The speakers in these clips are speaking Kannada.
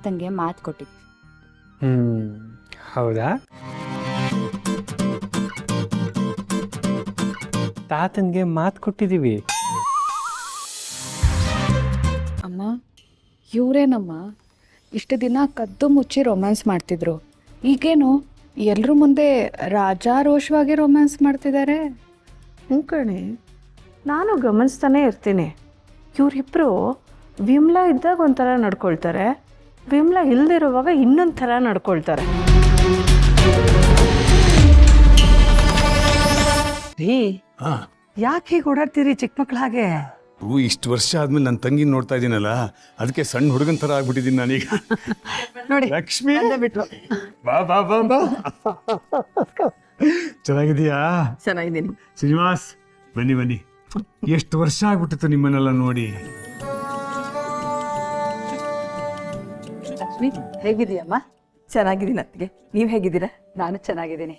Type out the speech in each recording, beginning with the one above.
ತಾತಂಗೆ ಮಾತು ಕೊಟ್ಟಿದ್ವಿ. ಹೌದಾ? ತಾತನ್ಗೆ ಮಾತು ಕೊಟ್ಟಿದ್ದೀವಿ. ಅಮ್ಮ, ಇವರೇನಮ್ಮ ಇಷ್ಟು ದಿನ ಕದ್ದು ಮುಚ್ಚಿ ರೊಮ್ಯಾನ್ಸ್ ಮಾಡ್ತಿದ್ರು, ಈಗೇನು ಎಲ್ಲರ ಮುಂದೆ ರಾಜಾರೋಷವಾಗಿ ರೊಮ್ಯಾನ್ಸ್ ಮಾಡ್ತಿದ್ದಾರೆ? ಹ್ಞೂ ಕಣೆ, ನಾನು ಗಮನಿಸ್ತಾನೆ ಇರ್ತೀನಿ. ಇವರಿಬ್ಬರು ವಿಮ್ಲಾ ಇದ್ದಾಗ ಒಂಥರ ನಡ್ಕೊಳ್ತಾರೆ, ವಿಮ್ಲಾ ಇಲ್ದಿರುವಾಗ ಇನ್ನೊಂದು ಥರ ನಡ್ಕೊಳ್ತಾರೆ. ರೀ, ಯಾಕೆ ಹೀಗೆ ಓಡಾಡ್ತೀರಿ ಚಿಕ್ಕ ಮಕ್ಳ ಹಾಗೆ? ಇಷ್ಟು ವರ್ಷ ಆದ್ಮೇಲೆ ನನ್ನ ತಂಗಿ ನೋಡ್ತಾ ಇದ್ದೀನಲ್ಲ, ಅದಕ್ಕೆ ಸಣ್ಣ ಹುಡುಗನ ಥರ ಆಗ್ಬಿಟ್ಟಿದ್ದೀನಿ ನಾನೀಗ. ನೋಡಿ, ಲಕ್ಷ್ಮಿ, ಬಿಟ್ರು. ಬಾ ಬಾ ಬಾ ಬಾ. ಚೆನ್ನಾಗಿದೀಯಾ? ಚೆನ್ನಾಗಿದ್ದೀನಿ. ಶ್ರೀನಿವಾಸ್, ಬನ್ನಿ ಬನ್ನಿ. ಎಷ್ಟು ವರ್ಷ ಆಗ್ಬಿಟ್ಟಿತ್ತು ನಿಮ್ಮನ್ನೆಲ್ಲ ನೋಡಿ. ಲಕ್ಷ್ಮಿ, ಹೇಗಿದೀಯಮ್ಮ? ಚೆನ್ನಾಗಿದ್ದೀನಿ ಅತ್ತಿಗೆ, ನೀವು ಹೇಗಿದ್ದೀರಾ? ನಾನು ಚೆನ್ನಾಗಿದ್ದೀನಿ.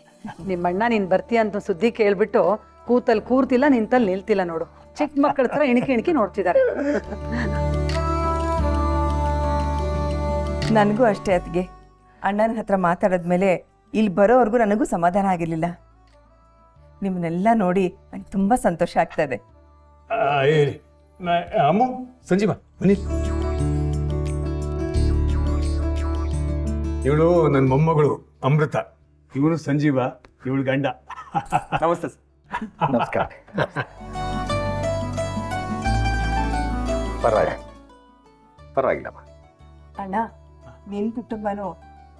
ನಿಮ್ಮಣ್ಣ ನೀನು ಬರ್ತೀಯ ಅಂತ ಸುದ್ದಿ ಕೇಳ್ಬಿಟ್ಟು ಕೂತಲ್ಲಿ ಕೂರ್ತಿಲ್ಲ, ನಿಂತಲ್ಲಿ ನಿಲ್ತಿಲ್ಲ ನೋಡು. ಚಿಕ್ಕ ಮಕ್ಕಳ ಥರ ಇಣಕಿ ನೋಡ್ತಿದ್ದಾರೆ. ನನಗೂ ಅಷ್ಟೇ ಅತ್ತಿಗೆ, ಅಣ್ಣನ ಹತ್ರ ಮಾತಾಡಿದ್ಮೇಲೆ ಇಲ್ಲಿ ಬರೋವರೆಗೂ ನನಗೂ ಸಮಾಧಾನ ಆಗಿರಲಿಲ್ಲ. ನಿಮ್ಮನ್ನೆಲ್ಲ ನೋಡಿ ನಂಗೆ ತುಂಬ ಸಂತೋಷ ಆಗ್ತಾ ಇದೆ. ಅಮ್ಮ, ಸಂಜೀವ ಬನ್ನಿ. ಇವಳು ನನ್ನ ಮೊಮ್ಮಗಳು ಅಮೃತ, ಇವನು ಸಂಜೀವ, ಇವಳು ಗಂಡ. ನಮಸ್ತೆ ಸರ್. ನಮಸ್ಕಾರ. ಪರವಾಗಿಲ್ಲಮ್ಮ. ಅಣ್ಣ, ನಿನ್ನ ಕುಟುಂಬನೂ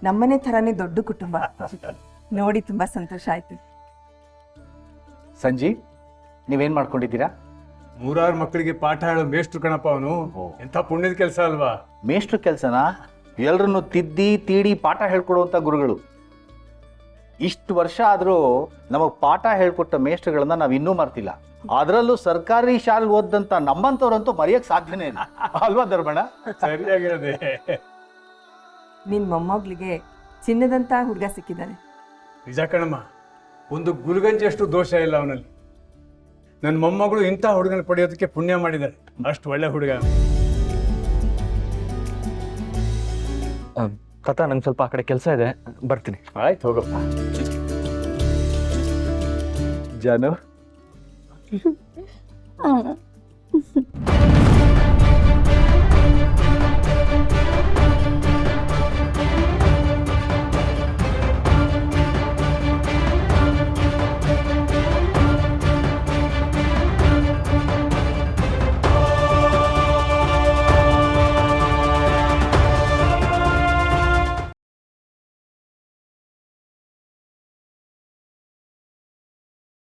ನಮ್ಮನೆ ಥರನೇ ದೊಡ್ಡ ಕುಟುಂಬ. ನೋಡಿ ತುಂಬ ಸಂತೋಷ ಆಯ್ತು. ಸಂಜೀವ್, ನೀವೇನ್ ಮಾಡ್ಕೊಂಡಿದ್ದೀರಾ? 100 ಮಕ್ಕಳಿಗೆ ಪಾಠ ಹೇಳೋ ಮೇಷ್ಟ್ರು ಕಣಪ್ಪ ಅವನು. ಎಂಥ ಪುಣ್ಯದ ಕೆಲಸ ಅಲ್ವಾ? ಮೇಷ್ಟ್ರು ಕೆಲಸನ ಎಲ್ಲರನ್ನು ತಿದ್ದಿ ತೀಡಿ ಪಾಠ ಹೇಳ್ಕೊಡುವಂಥ ಗುರುಗಳು. ಇಷ್ಟು ವರ್ಷ ಆದರೂ ನಮಗೆ ಪಾಠ ಹೇಳ್ಕೊಟ್ಟ ಮೇಷ್ಟ್ರುಗಳನ್ನ ನಾವು ಇನ್ನೂ ಮರ್ತಿಲ್ಲ. ಅದರಲ್ಲೂ ಸರ್ಕಾರಿ ಶಾಲೆ ಓದಂತ ನಮ್ಮಂಥವ್ರಂತೂ ಮರೆಯಕ್ಕೆ ಸಾಧ್ಯನೇ ಇಲ್ಲ ಅಲ್ವಾ ಧರ್ಮಣ್ಣ? ಸರಿಯಾಗಿರೋದೆ. ನಿನ್ನ ಮೊಮ್ಮಗಳಿಗೆ ಚಿನ್ನದಂಥ ಹುಡುಗ ಸಿಕ್ಕಿದ್ದಾನೆ. ನಿಜ ಕಣಮ್ಮ, ಒಂದು ಗುರುಗಂಜಷ್ಟು ದೋಷ ಇಲ್ಲ ಅವನಲ್ಲಿ. ನನ್ನ ಮೊಮ್ಮಗಳು ಇಂಥ ಹುಡುಗನ ಪಡೆಯೋದಕ್ಕೆ ಪುಣ್ಯ ಮಾಡಿದ್ದಾರೆ. ಅಷ್ಟು ಒಳ್ಳೆ ಹುಡುಗ. ತಾತ, ನಂಗೆ ಸ್ವಲ್ಪ ಆ ಕಡೆ ಕೆಲಸ ಇದೆ, ಬರ್ತೀನಿ. ಆಯ್ತು, ಹೋಗಪ್ಪ. ಜಾನು,